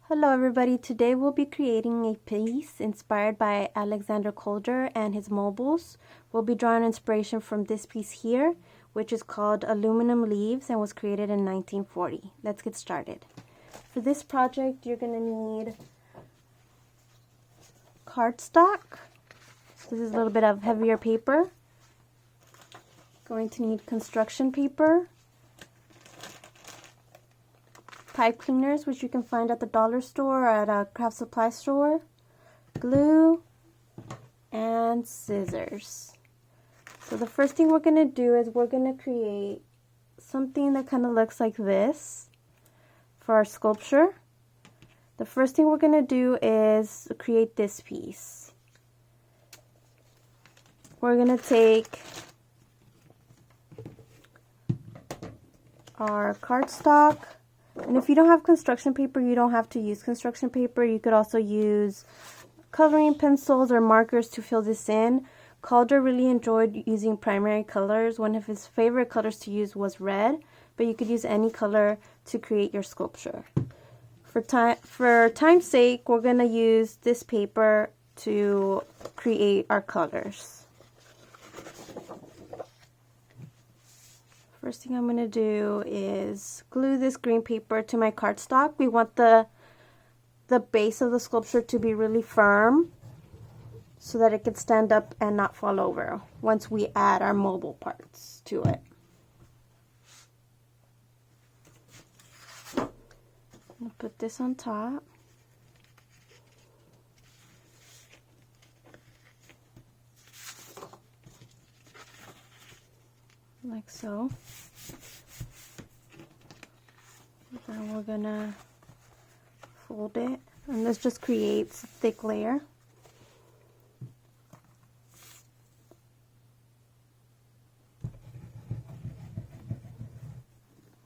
Hello everybody, today we'll be creating a piece inspired by Alexander Calder and his mobiles. We'll be drawing inspiration from this piece here, which is called Aluminum Leaves and was created in 1940. Let's get started. For this project, you're going to need cardstock. This is a little bit of heavier paper. Going to need construction paper, pipe cleaners, which you can find at the dollar store or at a craft supply store, glue, and scissors. So the first thing we're going to do is we're going to create something that kind of looks like this for our sculpture. The first thing we're going to do is create this piece. We're going to take our cardstock. And if you don't have construction paper, you don't have to use construction paper. You could also use coloring pencils or markers to fill this in. Calder really enjoyed using primary colors. One of his favorite colors to use was red, but you could use any color to create your sculpture. For time's sake, we're going to use this paper to create our colors. First thing I'm going to do is glue this green paper to my cardstock. We want the base of the sculpture to be really firm so that it can stand up and not fall over once we add our mobile parts to it. I'm going to put this on top. Like so. Then we're gonna fold it, and this just creates a thick layer.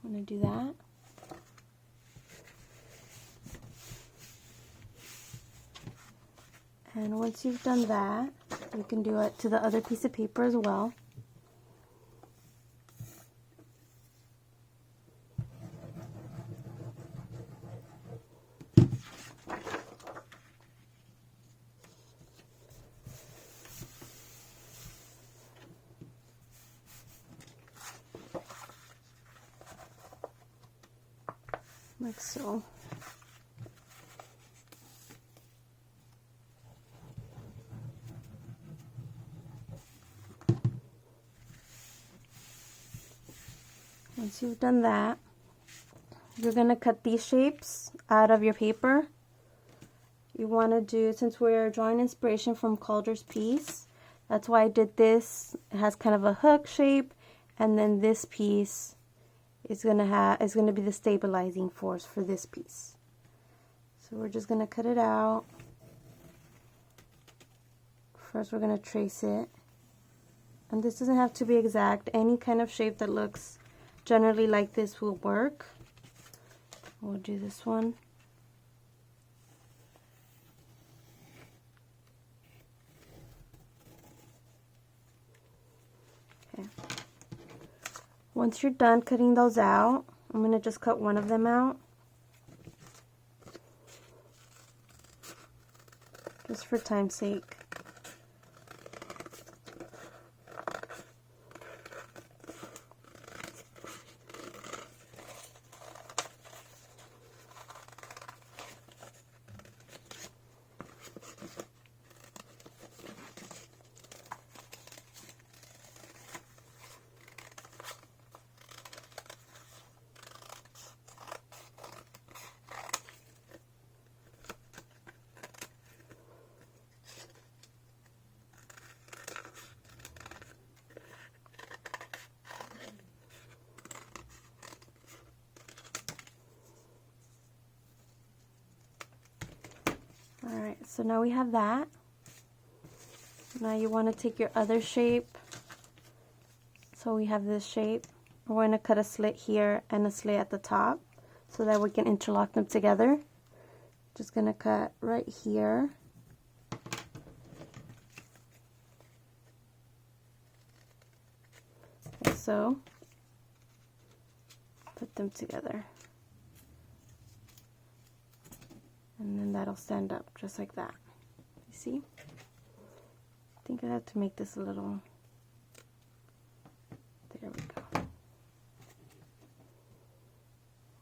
I'm gonna do that. And once you've done that, you can do it to the other piece of paper as well. Like so. Once you've done that, you're going to cut these shapes out of your paper. You want to do, since we're drawing inspiration from Calder's piece, that's why I did this. It has kind of a hook shape, and then this piece is going to be the stabilizing force for this piece. So we're just going to cut it out. First we're going to trace it. And this doesn't have to be exact. Any kind of shape that looks generally like this will work. We'll do this one. Okay. Once you're done cutting those out, I'm going to just cut one of them out. Just for time's sake. Alright, so now we have that. Now you want to take your other shape. So we have this shape. We're going to cut a slit here and a slit at the top so that we can interlock them together. Just going to cut right here. Like so. Put them together. And then that'll stand up just like that. You see? I think I have to make this a little, there we go.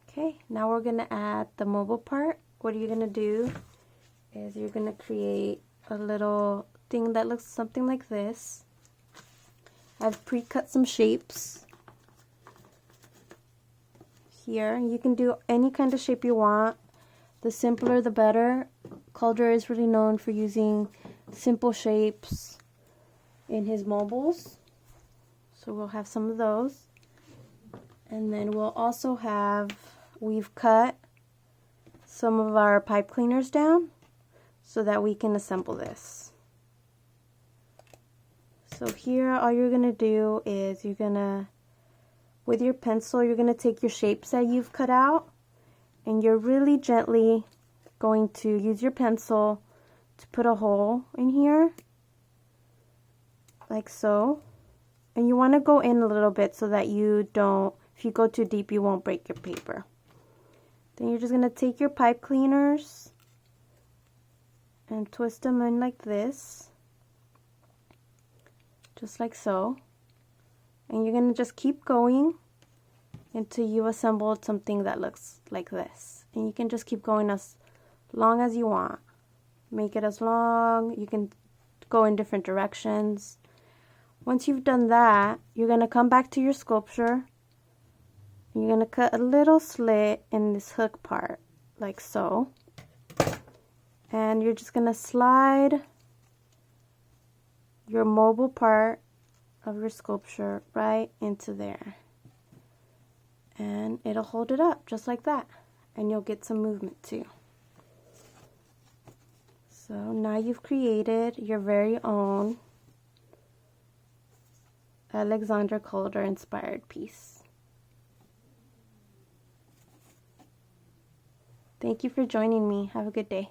Okay, now we're gonna add the mobile part. What you're gonna do is you're gonna create a little thing that looks something like this. I've pre-cut some shapes here. You can do any kind of shape you want. The simpler the better. Calder is really known for using simple shapes in his mobiles. So we'll have some of those. And then we'll also have, we've cut some of our pipe cleaners down so that we can assemble this. So here all you're going to do is you're going to, with your pencil, you're going to take your shapes that you've cut out and you're really gently going to use your pencil to put a hole in here, like so. And you want to go in a little bit so that you don't, if you go too deep, you won't break your paper. Then you're just going to take your pipe cleaners and twist them in like this, just like so. And you're going to just keep going until you assembled something that looks like this. And you can just keep going as long as you want. Make it as long. You can go in different directions. Once you've done that, you're going to come back to your sculpture. You're going to cut a little slit in this hook part, like so. And you're just going to slide your mobile part of your sculpture right into there. And it'll hold it up just like that. And you'll get some movement too. So now you've created your very own Alexander Calder inspired piece. Thank you for joining me. Have a good day.